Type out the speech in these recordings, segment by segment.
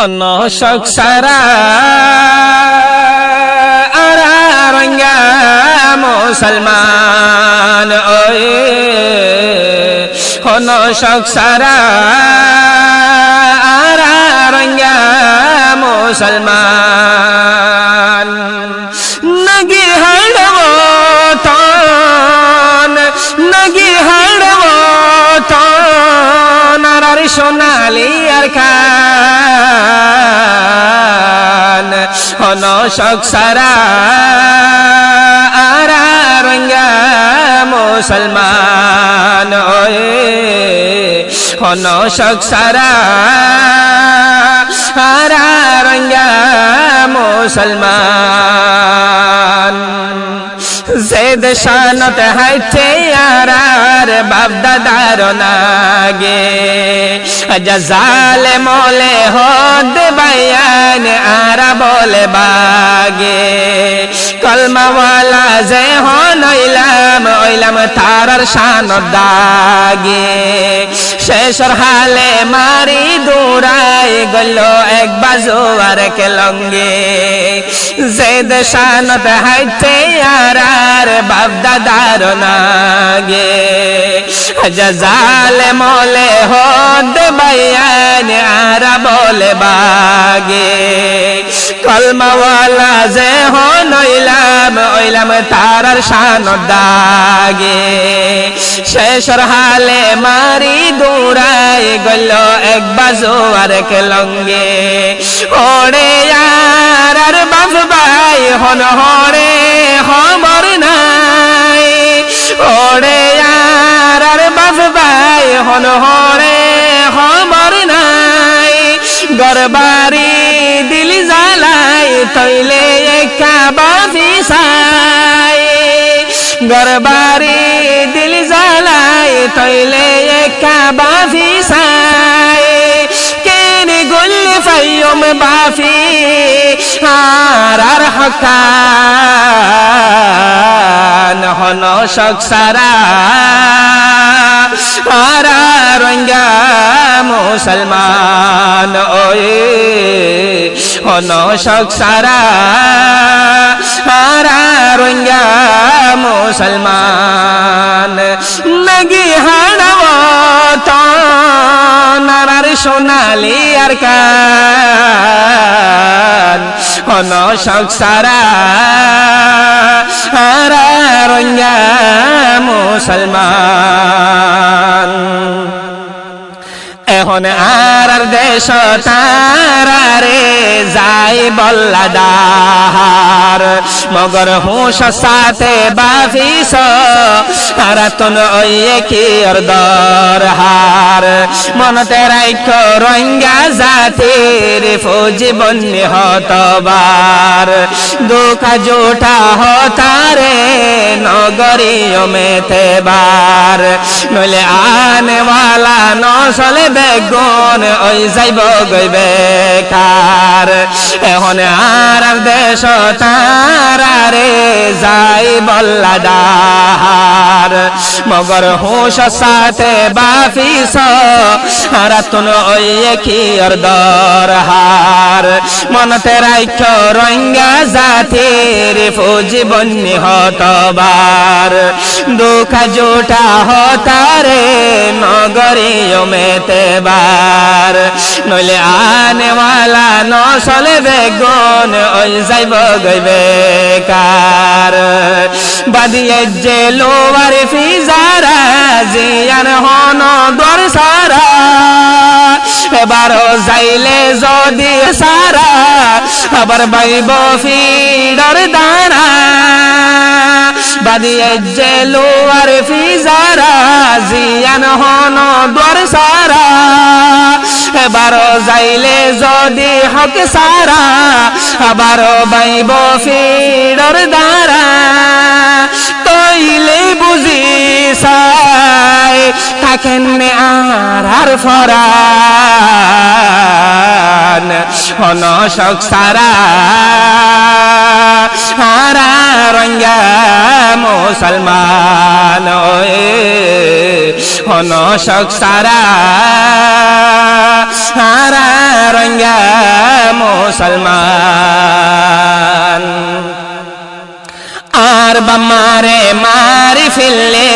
অনশক সারা রঙ্গা মুসলমান ওই অনশক সারা রঙ্গা মুসলমান নগি হাড়ব তন নগি হাড়ব তন আর সোনালি আর খান অনশক সারা রঙ্গা মুসলমান ওয়ে অনশক সারা রঙ্গা মুসলমান জেদ শানত হাইতে আর বাপ দাদার নাগে জালে মোলে হদ বায়ান আরা বলে বাগে কলমাওয়ালা যে হইলাম ওইলাম তারার শানত দাগে শেষর হালে মারি দৌড়াই গেল এক বাজু আর কে লঙ্গে জেদ শানত হাইতে আর বাপ দাদার নাগে জালে মোলে হদ বায়ান আরা বলে বাগে কলমাওয়ালা যে হইলাম ওইলাম তারার শানত দাগে শেষর হালে মারি দৌড়াই গেল এক বাজু আর কে লঙ্গে ওরে আর বাপ ভাই হন হরে খবর নাই ওরে আর বাপ ভাই হন হরে খবর নাই গরবারি দিল জ্বালাই তৈলে একা বাফি সাই গরবারি দিল জ্বালাই তৈলে একা বাফি সাই কেনে গুল ফাইয়ম বাফি আর হকান অনশক সারা রঙ্গা মুসলমান ওয়ে অনশক সারা রঙ্গা মুসলমান নগি হাড়ব নারার সোনালি আর কান অনশক সারা রঙ্গা মুসলমান এখন আর দেশ তারারে যাই বল্লা দাহার মগর হুঁশ সাথে বাফিস রাতন ওয়ে কি আর দরহার মনতে রাইখ রঙ্গা জাতির ফৌজি বন্নি হতবার দুঃখা জোটা হতারে নগরীয় মেতেবার নইলে আনেওয়ালা নসলে বেগুন ওই যাইব গই বেকার এখন আর দেশ তারারে যাই বল্লা দাহার মগর হুঁশ সাথে বাফিস রাতুন ওই কি আর দরহার মনতে রাইখ রঙ্গা জাতির ফৌজি বন্নি হতবার দুঃখা জোটা হতারে নগরীয় মেতেবার নইলে আনেওয়ালা নসলে বেগুন ওই যাইব গই বেকার বাদিয়ে যে লোয়ার ফিজারা জিয়ান হন দর সারা এবারও যাইলে যদি সারা আবার বাইব ফিডর দানা বাদিয়ে যে লোয়ার ফিজারা জিয়ান হন দর সারা এবারও যাইলে যদি হক সারা আবারও বাইব ফিডর দ্বারা তৈলে বুঝি সাই থাকেন আর ফরান অনশক সারা রঙ্গা মুসলমান অনশক সারা রঙ্গা মুসলমান আর বামারে মারি ফেললে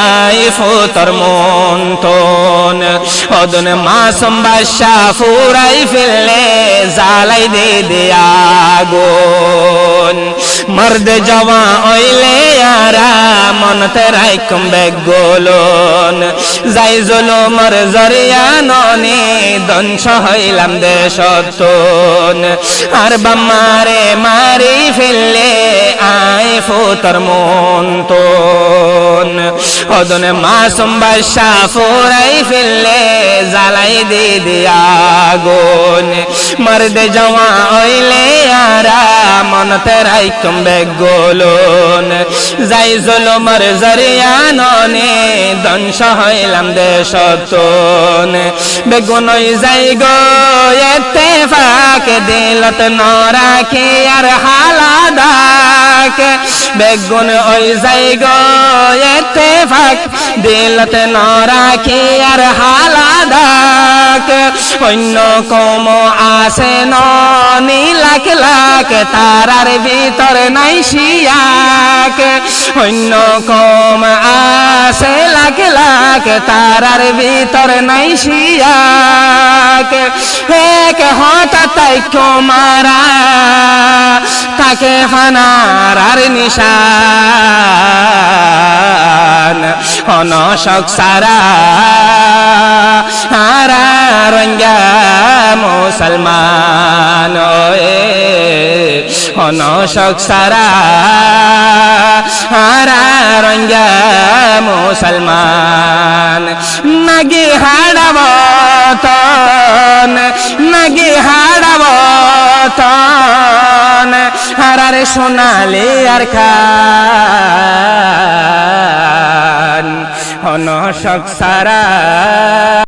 আই ফুতর মন্তন অদন মাসুম বাদশা ফুরাই ফেললে জালাই দে দে আগুন মর্দ জওয়া ওইলে আরা মনতে রাইকুম বেগলন যাই জুলুমর জরিয়া ননি ধ্বংস হইলাম দেশতন আর বামারে মারি ফেললে আই ফুতর মন্তন অদনে মাসুম বাদশা ফুরাই ফেললে জালাই দে দে আগুন মর্দে জওয়া ওইলে আরা মনতে রাইকুম বেগলন যাই জুলুমর জরিয়া ননে ধ্বংস হইলাম দেশতন বেগুন যাই গো ইত্তেফাক দিলত নরাখি আর হালাদাক বেগুন ওই যাই গো ইত্তেফাক দিলত নরাখি আর হালাদাক অন্য কম আসে ননি লাখ লাখ তারার ভিতর নাই শিয়াক অন্য কম আসে লাখ লাখ তারার ভিতর নাই শিয়াক এক হঠাৎ মারা তাকে হানার নিশান অনশক সারা হারা রঙ্গা মুসলমান অনশক সারা হারা রঙ্গা মুসলমান নাগি হাড়াবতন নাগি হাড়াবতন হারারে সোনালে আর খান অনশক সারা